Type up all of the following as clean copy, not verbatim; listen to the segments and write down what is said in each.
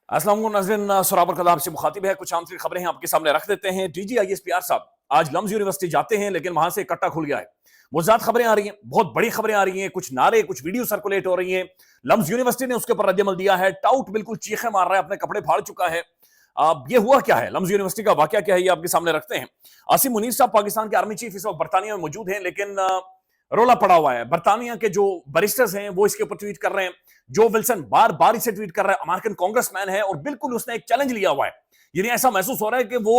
अस्सलाम वालेकुम नाज़रीन, सराबर कदा आपसे मुखातिब है। कुछ आम खबरें आपके सामने रख देते हैं। DGISPR साहब आज लम्स यूनिवर्सिटी जाते हैं, लेकिन वहां से कट्टा खुल गया है। मुज़ाद खबरें आ रही हैं, बहुत बड़ी खबरें आ रही हैं, कुछ नारे, कुछ वीडियो सर्कुलेट हो रही हैं। लम्स यूनिवर्सिटी ने उसके ऊपर रद्दअमल दिया है। टाउट बिल्कुल चीखे मार रहा है, अपने कपड़े फाड़ चुका है। अब ये हुआ क्या है, लम्स यूनिवर्सिटी का वाकया क्या है, ये आपके सामने रखते हैं। आसिम मुनीर साहब पाकिस्तान के आर्मी चीफ इस वक्त बरतानिया में मौजूद हैं, लेकिन रोला पड़ा हुआ है। बरतानिया के जो बैरिस्टर्स हैं वो इसके ऊपर ट्वीट कर रहे हैं। जो विल्सन बार बार इसे ट्वीट कर रहा है, अमेरिकन कांग्रेसमैन है और बिल्कुल उसने एक चैलेंज लिया हुआ है। यानी ऐसा महसूस हो रहा है कि वो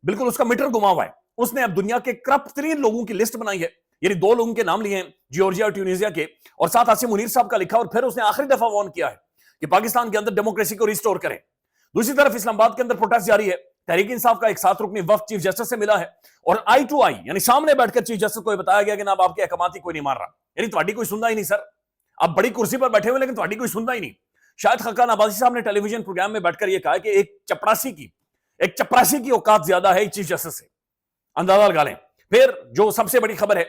बिल्कुल उसका मीटर घुमा हुआ है। उसने अब दुनिया के करप्ट तरीन लोगों की लिस्ट बनाई है। यानी दो लोगों के नाम लिए हैं, जॉर्जिया और ट्यूनीसिया के, और साथ आसिम मुनीर साहब का लिखा। और फिर उसने आखिरी दफा वार्न किया है कि पाकिस्तान के अंदर डेमोक्रेसी को रिस्टोर करें। दूसरी तरफ इस्लामाबाद के अंदर प्रोटेस्ट जारी है। तहरीक इंसाफ का एक 7 रुकनी वफ्द चीफ जस्टिस से मिला है और आई टू आई यानी सामने बैठकर चीफ जस्टिस को बताया गया कि ना, अब आपके अहकामात ही कोई नहीं मान रहा। यानी तुम्हारी कोई सुनना ही नहीं सर, आप बड़ी कुर्सी पर बैठे हुए लेकिन तुम्हारी कोई सुनना ही नहीं। शायद खकान अब्बासी साहब ने टेलीविजन प्रोग्राम में बैठकर यह कहा कि एक चपरासी की औकात ज्यादा है चीफ जस्टिस से, अंदाजा लगा लें। फिर जो सबसे बड़ी खबर है,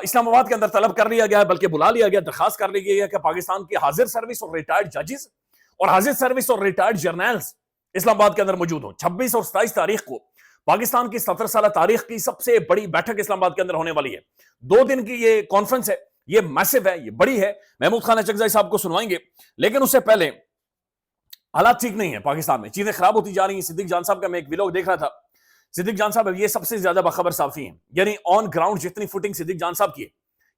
इस्लामाबाद के अंदर तलब कर लिया गया है, बल्कि बुला लिया गया, दरखास्त कर ली गई है कि पाकिस्तान की हाजिर सर्विस और रिटायर्ड जजेस और हाजिर सर्विस और रिटायर्ड जर्नल्स इस्लामाबाद के अंदर मौजूद हो। 26 और 27 तारीख को पाकिस्तान की 17 साल तारीख की सबसे बड़ी बैठक इस्लामाबाद के अंदर होने वाली है। 2 दिन की ये कॉन्फ्रेंस है, ये मैसिव है, ये बड़ी है। महमूद खान अचकज़ई साहब को सुनवाएंगे, लेकिन उससे पहले हालात ठीक नहीं है पाकिस्तान में, चीजें खराब होती जा रही हैं। सिद्दीक जान साहब का मैं एक व्लॉग देख रहा था। सिद्दीक जान साहब ये सबसे ज्यादा बाखबर साफी हैं। यानी ऑन ग्राउंड जितनी फुटिंग सिद्दीक जान साहब की है,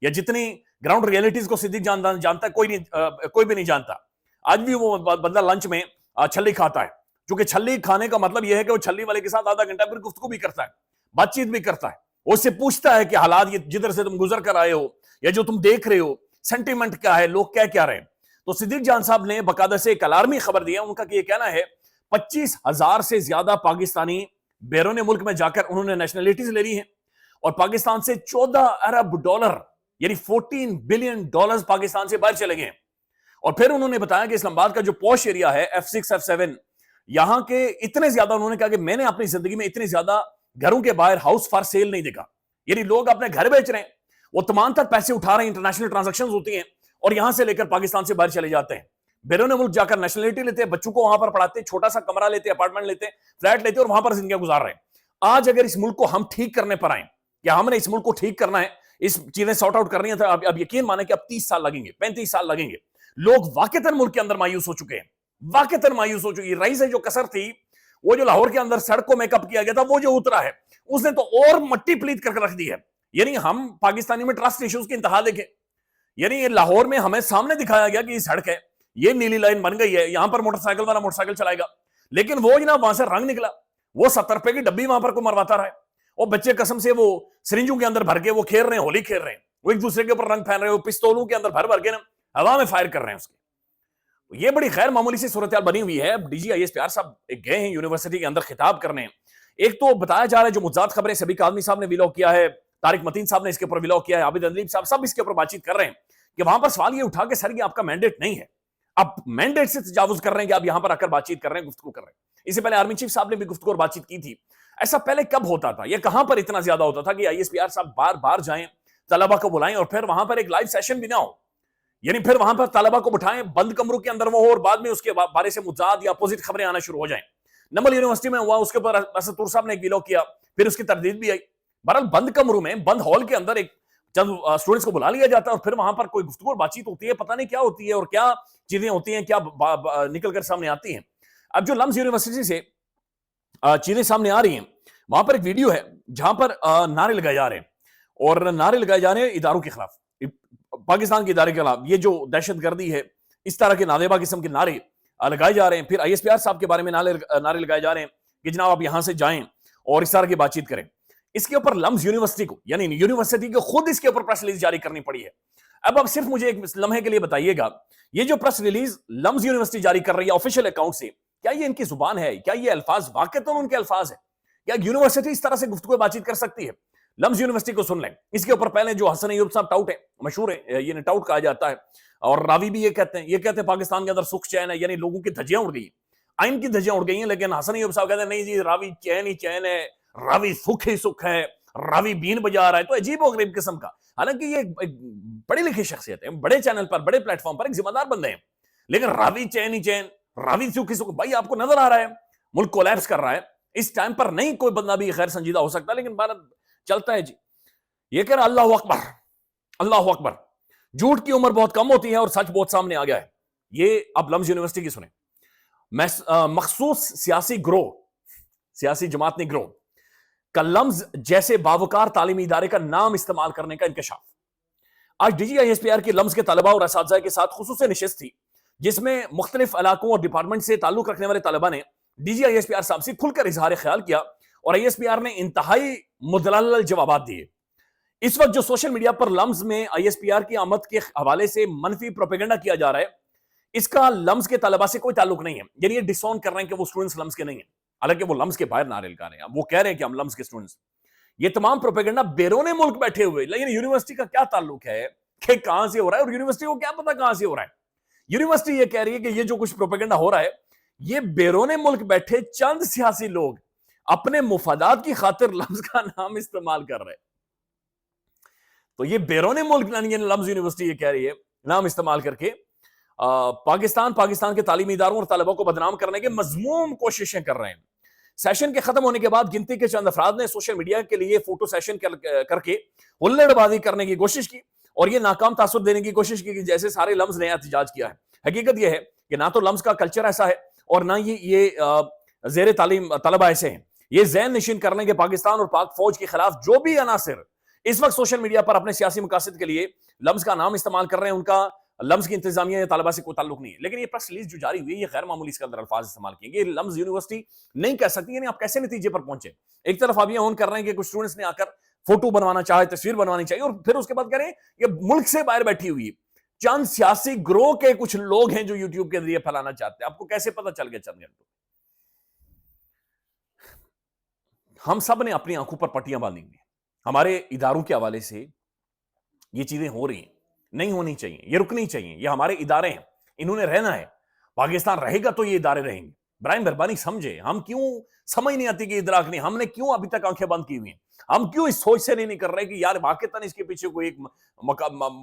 या जितनी ग्राउंड रियलिटीज को सिद्दीक जान जानता है, कोई भी नहीं जानता। आज भी वो बंदा लंच में छल्ली खाता है, क्योंकि छल्ली खाने का मतलब यह है कि वो छल्ली वाले के साथ आधा घंटा फिर गुफ्तगू भी करता है, बातचीत भी करता है। उससे पूछता है कि हालात ये जिधर से तुम गुजर कर आए हो या जो तुम देख रहे हो, सेंटीमेंट क्या है, लोग क्या रहे हैं। तो सिद्दीक जान साहब ने बकायदा से एक अलार्मी खबर दी है। उनका ये कहना है 25,000 से ज्यादा पाकिस्तानी बैरून मुल्क में जाकर उन्होंने नेशनलिटीज ले ली है और पाकिस्तान से 14 अरब डॉलर यानी 14 बिलियन डॉलर पाकिस्तान से बाहर चले गए। और फिर उन्होंने बताया कि इस्लामाबाद का जो पॉश एरिया है, F6 F7, यहां के इतने ज्यादा, उन्होंने कहा कि मैंने अपनी जिंदगी में इतने ज्यादा घरों के बाहर हाउस फॉर सेल नहीं देखा। यानी लोग अपने घर बेच रहे हैं, वो तमाम तक पैसे उठा रहे हैं, इंटरनेशनल ट्रांजैक्शन होती हैं और यहां से लेकर पाकिस्तान से बाहर चले जाते हैं, बैरून मुल्क जाकर नेशनलिटी लेते हैं, बच्चों को वहां पर पढ़ाते हैं, छोटा सा कमरा लेते हैं, अपार्टमेंट लेते हैं, फ्लैट लेते हैं और वहां पर जिंदगी गुजार रहे हैं। आज अगर इस मुल्क को हम ठीक करने पर आए कि हमने इस मुल्क को ठीक करना है, इस चीजें सॉर्ट आउट करनी है, तो अब यकीन माने कि अब 30 साल लगेंगे, 35 साल लगेंगे। लोग वाकईतन मुल्क के अंदर मायूस हो चुके हैं, वाकईतन मायूस हो चुकी है। रईस जो कसर थी, वो जो लाहौर के अंदर सड़क को मेकअप किया गया था, वो जो उतरा है उसने तो और मट्टी प्लीत करके रख दी है। यानी हम पाकिस्तानी में ट्रस्ट इश्यूज की इंतहा देखें। यानी लाहौर में हमें सामने दिखाया गया कि ये सड़क है, ये नीली लाइन बन गई है, यहां पर मोटरसाइकिल वाला मोटरसाइकिल चलाएगा, लेकिन वो ना वहां से रंग निकला, वो 70 रुपए की डब्बी वहां पर को मरवाता रहा है और बच्चे कसम से वो सिरिंजों के अंदर भर के वो खेल रहे हैं, होली खेल रहे हैं, वो एक दूसरे के ऊपर रंग फैन रहे हैं, वो पिस्तौलों के अंदर भर भर के ना हवा में फायर कर रहे हैं उसके। तो ये बड़ी गैर मामूली सी सूरत बनी हुई है। DGISPR साहब गए हैं यूनिवर्सिटी के अंदर खिताब करने। एक तो बताया जा रहा है, जो मुज्जाद खबरें सभी आदमी साहब ने व्लॉग किया है, तारिक मतीन साहब ने इसके ऊपर व्लॉग किया है, आबिद अदलीब साहब सब इसके ऊपर बातचीत कर रहे हैं कि वहां पर सवाल ये उठा के सर ये आपका मैंडेट नहीं है, आप मैंडेट से तजावुज कर रहे हैं कि आप यहां पर आकर बातचीत कर रहे हैं, गुफ्तगू कर रहे हैं। इससे पहले आर्मी चीफ साहब ने भी गुफ्तगू और बातचीत की थी। ऐसा पहले कब होता था, ये कहां पर इतना ज्यादा होता था कि ISPR साहब बार बार जाएं, तलबा को बुलाएं और फिर वहां पर एक लाइव सेशन भी ना हो, यानी फिर वहां पर तलबा को बिठाएं, बंद कमरों के अंदर वो हो और बाद में उसके बारे से मुजाद या अपोजिट खबरें आना शुरू हो जाएं। नमल यूनिवर्सिटी में हुआ, उसके ऊपर असद तुर साहब ने एक व्लॉग किया, फिर उसकी तरदीद भी आई। बहरहाल बंद कमरों में, बंद हॉल के अंदर एक चंद स्टूडेंट्स को बुला लिया जाता है और फिर वहां पर कोई गुफ्तगू और बातचीत होती है, पता नहीं क्या होती है और क्या चीजें होती हैं, क्या निकल कर सामने आती हैं। अब जो लम्स यूनिवर्सिटी से चीजें सामने आ रही हैं, वहां पर एक वीडियो है जहां पर नारे लगाए जा रहे हैं और नारे लगाए जा रहे हैं इदारों के खिलाफ, पाकिस्तान के इदारे के खिलाफ। ये जो दहशतगर्दी है, इस तरह के नादेबा किस्म के नारे लगाए जा रहे हैं। फिर ISPR साहब के बारे में नारे लगाए जा रहे हैं कि जनाब आप यहां से जाएं और इस तरह की बातचीत करें। इसके ऊपर लम्स यूनिवर्सिटी को, यानी यूनिवर्सिटी को खुद इसके ऊपर प्रेस रिलीज जारी करनी पड़ी है। अब सिर्फ मुझे एक लम्हे के लिए बताइएगा, ये जो प्रेस रिलीज लम्स यूनिवर्सिटी जारी कर रही है ऑफिशियल अकाउंट से, क्या ये इनकी जुबान है, क्या ये अल्फाज वाकईतन उनके अल्फाज है, क्या यूनिवर्सिटी इस तरह से गुफ्तगू बातचीत कर सकती है? लम्स यूनिवर्सिटी को सुन लें। इसके ऊपर पहले जो हसन अय्यूब साहब टाउट है, मशहूर है, ये टाउट कहा जाता है और रावी भी ये कहते हैं पाकिस्तान के अंदर सुख चैन है, यानी लोगों की धज्जियां उड़ गई, आइन की धज्जियां उड़ गई हैं। लेकिन हसन अय्यूब साहब कहते हैं नहीं जी, रावी चैन ही चैन है, रावी सुख ही सुख है, रावी बीन बजा रहा है। तो अजीब और गरीब किस्म का, हालांकि ये एक बड़ी लिखी शख्सियत है, बड़े चैनल पर, बड़े प्लेटफॉर्म पर एक जिम्मेदार बंदे हैं, लेकिन रावी चैन ही चैन, راوی تھی کسی کو, بھائی آپ کو نظر آ رہا ہے ملک کولیپس کر رہا ہے, اس ٹائم پر نہیں کوئی بندہ بھی غیر سنجیدہ ہو سکتا, لیکن بات چلتا ہے جی. یہ کہہ رہا اللہ اکبر اللہ اکبر, جھوٹ کی عمر بہت کم ہوتی ہے اور سچ بہت سامنے آ گیا ہے. یہ اب لمز یونیورسٹی کی سنیں. مخصوص سیاسی گروہ, سیاسی جماعت گروہ کا لمز جیسے باوقار تعلیمی ادارے کا نام استعمال کرنے کا انکشاف. آج D G I S P R کی لمز کے طلباء اور اساتذہ کے ساتھ خصوصی نشست تھی, جس میں مختلف علاقوں اور ڈپارٹمنٹ سے تعلق رکھنے والے طلباء نے D G I S P R صاحب سے کھل کر اظہار خیال کیا, اور آئی ایس پی آر نے انتہائی مدلل جوابات دیے. اس وقت جو سوشل میڈیا پر لمز میں آئی ایس پی آر کی آمد کے حوالے سے منفی پروپیگنڈا کیا جا رہا ہے, اس کا لمز کے طلباء سے کوئی تعلق نہیں ہے. یعنی یہ ڈسون کر رہے ہیں کہ وہ اسٹوڈنٹس لمز کے نہیں ہیں, حالانکہ وہ لمز کے باہر نعرے لگا رہے ہیں. وہ کہہ رہے ہیں کہ ہم لمز کے اسٹوڈنٹس. یہ تمام پروپیگنڈا بیرون ملک بیٹھے ہوئے, لیکن یونیورسٹی کا کیا تعلق ہے کہ کہاں سے ہو رہا ہے, اور یونیورسٹی کو کیا پتا کہاں سے ہو رہا ہے. یونیورسٹی یہ کہہ رہی ہے کہ یہ جو کچھ پروپیگنڈا ہو رہا ہے یہ بیرون ملک بیٹھے چند سیاسی لوگ اپنے مفادات کی خاطر لمز کا نام استعمال کر رہے ہیں. تو یہ بیرون ملک لمز یونیورسٹی یہ کہہ رہی ہے نام استعمال کر کے پاکستان کے تعلیمی اداروں اور طلباء کو بدنام کرنے کے مذموم کوششیں کر رہے ہیں. سیشن کے ختم ہونے کے بعد گنتی کے چند افراد نے سوشل میڈیا کے لیے فوٹو سیشن کر کے ہلڑ بازی کرنے کی کوشش کی اور یہ ناکام تاثر دینے کی کوشش کی کہ جیسے سارے لمز نے احتجاج کیا ہے. حقیقت یہ ہے کہ نہ تو لمز کا کلچر ایسا ہے اور نہ یہ زیر تعلیم طلبہ ایسے ہیں. یہ ذہن نشین کرنے کے پاکستان اور پاک فوج کے خلاف جو بھی عناصر اس وقت سوشل میڈیا پر اپنے سیاسی مقاصد کے لیے لمز کا نام استعمال کر رہے ہیں, ان کا لمز کی انتظامیہ یا طلبہ سے کوئی تعلق نہیں ہے. لیکن یہ پریس ریلیز جو جاری ہوئی یہ غیر معمولی اس کے اندر الفاظ استعمال کیے. یہ لمز یونیورسٹی نہیں کہہ سکتی. یعنی آپ کیسے نتیجے پر پہنچے؟ ایک طرف آپ یہ اون کر رہے ہیں کہ کچھ اسٹوڈنٹس نے آ کر فوٹو بنوانا چاہے, تصویر بنوانی چاہیے, اور پھر اس کے بعد کہہ رہے ہیں کہ ملک سے باہر بیٹھی ہوئی چند سیاسی گروہ کے کچھ لوگ ہیں جو یوٹیوب کے ذریعے پھیلانا چاہتے ہیں. آپ کو کیسے پتہ چل گیا چند گھنٹوں؟ ہم سب نے اپنی آنکھوں پر پٹیاں باندھی ہوئی. ہمارے اداروں کے حوالے سے یہ چیزیں ہو رہی ہیں, نہیں ہونی چاہیے, یہ رکنی چاہیے. یہ ہمارے ادارے ہیں, انہوں نے رہنا ہے. پاکستان رہے گا تو یہ ادارے رہیں گے. برائے مہربانی سمجھے. ہم کیوں سمجھ نہیں آتی کہ ادراک نہیں, ہم نے کیوں ابھی تک آنکھیں بند کی ہوئی ہیں؟ ہم کیوں اس سوچ سے نہیں کر رہے کہ یار واقعتاً اس کے پیچھے کوئی ایک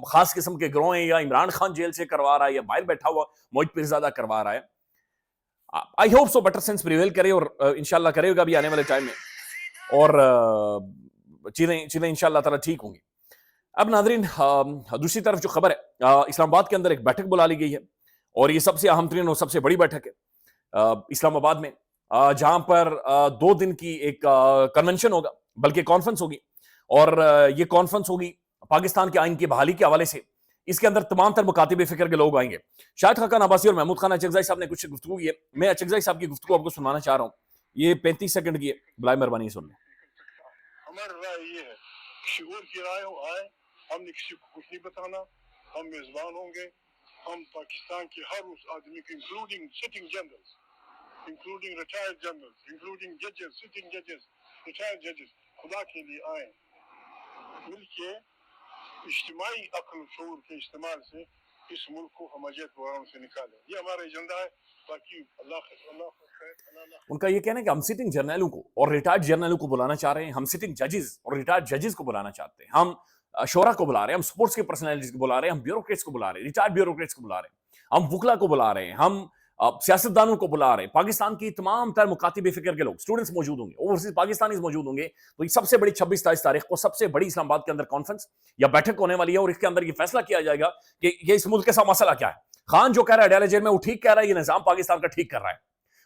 خاص قسم کے گروہ ہیں, یا عمران خان جیل سے کروا رہا ہے, یا باہر بیٹھا ہوا موج پیرزادہ کروا رہا ہے. I hope so better sense prevail کرے, اور انشاءاللہ کرے گا بھی آنے والے ٹائم میں, اور چیزیں انشاءاللہ تعالی ٹھیک ہوں گی. اب ناظرین دوسری طرف جو خبر ہے, اسلام آباد کے اندر ایک بیٹھک بلا لی گئی ہے, اور یہ سب سے اہم ترین اور سب سے بڑی بیٹھک ہے اسلام آباد میں, جہاں پر 2 دن کی ایک کنونشن ہوگا, بلکہ کانفرنس ہوگی, اور یہ کانفرنس ہوگی پاکستان کے آئین کی بحالی کے حوالے سے. اس کے اندر تمام تر مکاتب فکر کے لوگ آئیں گے. شاہد خاقان عباسی اور محمود خان اچکزائی صاحب نے کچھ گفتگو کی ہے. میں اچکزائی صاحب کی گفتگو آپ کو سنانا چاہ رہا ہوں. یہ 35 سیکنڈ کی ہے, برائے مہربانی سن لیں. ہماری رائے یہ ہے, شعور کی رائے آئے, ہم نے کسی کو کچھ نہیں بتانا, ہم میزبان ہوں گے. ہم پاکستان کے ہر اس آدمی کو, including sitting generals, including retired generals, including ججز, سٹنگ ججز, ریٹائرڈ ججز, خدا کے لیے آئیں, مل کے اجتماعی عقل شعور کے استعمال سے اس ملک کو ہمجیت بحران سے نکالیں. یہ ہمارا ایجنڈا ہے. باقی اللہ ان کا یہ کہنا ہے کہ ہم سٹنگ جرنیلوں کو اور ریٹائرڈ جرنیلوں کو بلانا چاہ رہے ہیں, ہم سٹنگ ججز اور ریٹائرڈ ججز کو بلانا چاہتے ہیں, ہم شورا کو بلا رہے ہیں, ہم سپورٹس کے پرسنالٹیز کو بلا رہے ہیں, ہم بیوروکریٹس کو بلا رہے ہیں, ریٹائرڈ بیوروکریٹس کو بلا رہے ہیں, ہم وکلا کو بلا رہے ہیں, ہم سیاستدانوں کو بلا رہے ہیں. پاکستان کی تمام تر مکاتب فکر کے لوگ, اسٹوڈنٹس موجود ہوں گے, اوورسیز پاکستانیز موجود ہوں گے. تو یہ سب سے بڑی 26-27 تاریخ کو سب سے بڑی اسلام آباد کے اندر کانفرنس یا بیٹھک ہونے والی ہے, اور اس کے اندر یہ فیصلہ کیا جائے گا کہ یہ اس ملک کے ساتھ مسئلہ کیا ہے. خان جو کہہ رہا ہے ڈیلے جیل میں, وہ ٹھیک کہہ رہا ہے, یہ نظام پاکستان کا ٹھیک کر رہا ہے.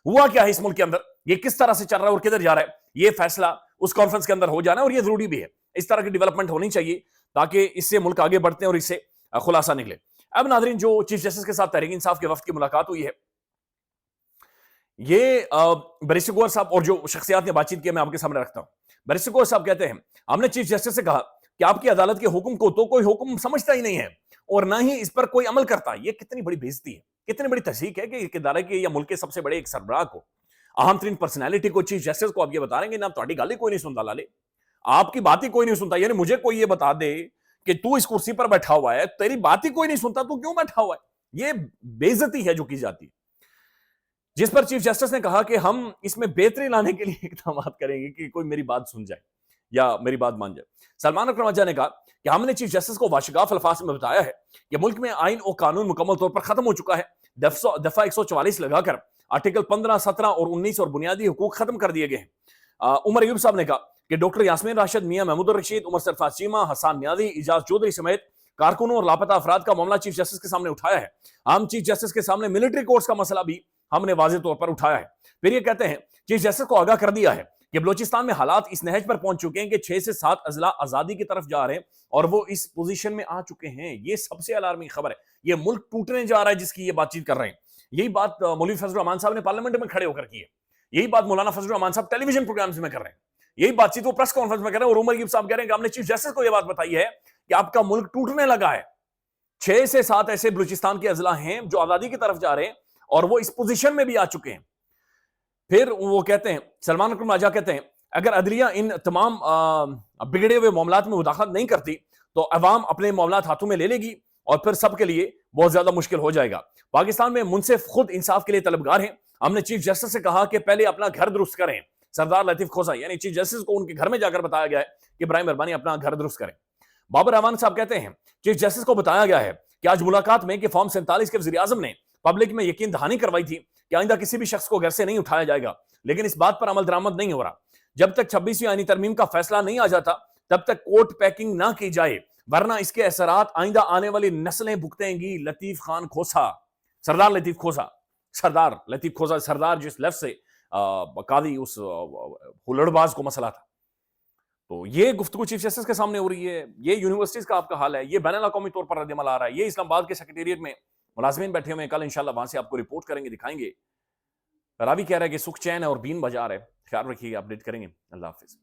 ہوا کیا ہے اس ملک کے اندر, یہ کس طرح سے چل رہا ہے اور کدھر جا رہا ہے, یہ فیصلہ اس کانفرنس کے اندر ہو جانا ہے, اور یہ ضروری بھی ہے. اس طرح کی ڈیولپمنٹ ہونی چاہیے تاکہ اس سے ملک آگے بڑھتے ہیں اور اس سے خلاصہ نکلے. اب ناظرین, جو چیف جسٹس کے ساتھ تحریک انصاف کے وفد کی ملاقات ہوئی ہے, یہ بیرسٹر گوہر صاحب اور جو شخصیات نے بات چیت کی میں آپ کے سامنے رکھتا ہوں. بیرسٹر گوہر صاحب کہتے ہیں ہم نے چیف جسٹس سے کہا کہ آپ کی عدالت کے حکم کو تو کوئی حکم سمجھتا ہی نہیں ہے اور نہ ہی اس پر کوئی عمل کرتا. یہ کتنی بڑی بےعزتی ہے, کتنی بڑی تحقیق ہے کہ ایک ادارے کے یا ملک کے سب سے بڑے ایک سربراہ کو, اہم ترین پرسنالٹی کو, چیف جسٹس کو آپ یہ بتا رہے ہیں کہ نہ تہاڈی گل ہی کوئی نہیں سنتا, لالے آپ کی بات ہی کوئی نہیں سنتا. یعنی مجھے کوئی یہ بتا دے کہ تو اس کرسی پر بیٹھا ہوا ہے, تیری بات ہی کوئی نہیں سنتا, تو کیوں بیٹھا ہوا ہے. یہ بے عزتی ہے جو کی جاتی ہے. جس پر چیف جسٹس نے کہا کہ ہم اس میں بہتری لانے کے لیے اقدامات کریں گے کہ کوئی میری بات سن جائے یا میری بات مان جائے. سلمان اکرم وجہ نے کہا کہ ہم نے چیف جسٹس کو واشگاف الفاظ میں بتایا ہے کہ ملک میں آئین اور قانون مکمل طور پر ختم ہو چکا ہے, दफा 144 लगाकर आर्टिकल 15, 17 और 19 और बुनियादी हुकूक खत्म कर दिए गए हैं। उमर अयूब साहब ने कहा कि डॉक्टर यास्मीन राशिद, मियां महमूद रशीद, उमर सरफराज चीमा, हसन न्याजी, इजाज चौधरी समेत कारकुनों और लापता अफराद का मामला चीफ जस्टिस के सामने उठाया है। हम चीफ जस्टिस के सामने मिलिट्री कोर्ट्स का मसला भी हमने वाज़ेह तौर पर उठाया है। फिर ये कहते हैं चीफ जस्टिस को आगाह कर दिया है कि बलोचिस्तान में हालात इस नहज पर पहुंच चुके हैं कि 6 से 7 अजला आजादी की तरफ जा रहे हैं और वो इस पोजीशन में आ चुके हैं। ये सबसे अलार्मिंग खबर है। ये मुल्क टूटने जा रहा है जिसकी ये बातचीत कर रहे हैं। यही बात मौलवी फजल रहमान साहब ने पार्लियामेंट में खड़े होकर की है। यही बात मौलाना फजल रहमान साहब टेलीविजन प्रोग्राम्स में कर रहे हैं। यही बातचीत वो प्रेस कॉन्फ्रेंस में कर रहे हैं। और उमर अयूब साहब कह रहे हैं कि हमने चीफ जस्टिस को यह बात बताई है कि आपका मुल्क टूटने लगा है। 6 से 7 ऐसे बलूचिस्तान के अजला हैं जो आजादी की तरफ जा रहे हैं और वो इस पोजीशन में भी आ चुके हैं। फिर वो कहते हैं, सलमान अकरम राजा कहते हैं, अगर अदलिया इन तमाम बिगड़े हुए मामलात में मुदाखलत नहीं करती तो अवाम अपने मामलात हाथों में ले लेगी और फिर सबके लिए बहुत ज्यादा मुश्किल हो जाएगा। पाकिस्तान में मुनसिफ खुद इंसाफ के लिए तलबगार हैं। हमने चीफ जस्टिस से कहा कि पहले अपना घर दुरुस्त करें। सरदार लतीफ खोसा यानी चीफ जस्टिस को उनके घर में जाकर बताया गया है कि बराए मेहरबानी अपना घर दुरुस्त करें। बाबर रहमान साहब कहते हैं चीफ जस्टिस को बताया गया है कि आज मुलाकात में कि फॉर्म 47 के वज़ीर आज़म ने पब्लिक में यकीन दहानी करवाई थी कि आइंदा किसी भी शख्स को घर से नहीं उठाया जाएगा, लेकिन इस बात पर अमल दरामद नहीं हो रहा। जब तक 26वीं आईनी तरमीम का फैसला नहीं आ जाता तब तक कोर्ट पैकिंग ना की जाए, वरना इसके असरात आइंदा आने वाली नस्लें भुगतेंगी। लतीफ खान खोसा, सरदार लतीफ खोसा, सरदार लतीफ खोसा, सरदार जिस लफ्ज से कादी उस हुल्लड़बाज को मसला था। तो ये गुफ्तगू चीफ जस्टिस के सामने हो रही है। ये यूनिवर्सिटीज का आपका हाल है। ये बैनुल अक़वामी तौर पर रद्द-ए-अमल आ रहा है। ये इस्लामाबाद के सेक्रेटेरिएट में मुलाज़िमीन बैठे हुए हैं। कल इंशाल्लाह वहां से आपको रिपोर्ट करेंगे, दिखाएंगे। रावी कह रहा है कि सुख चैन है और बीन बाजार है। ख्याल रखिएगा, अपडेट करेंगे। अल्लाह हाफिज।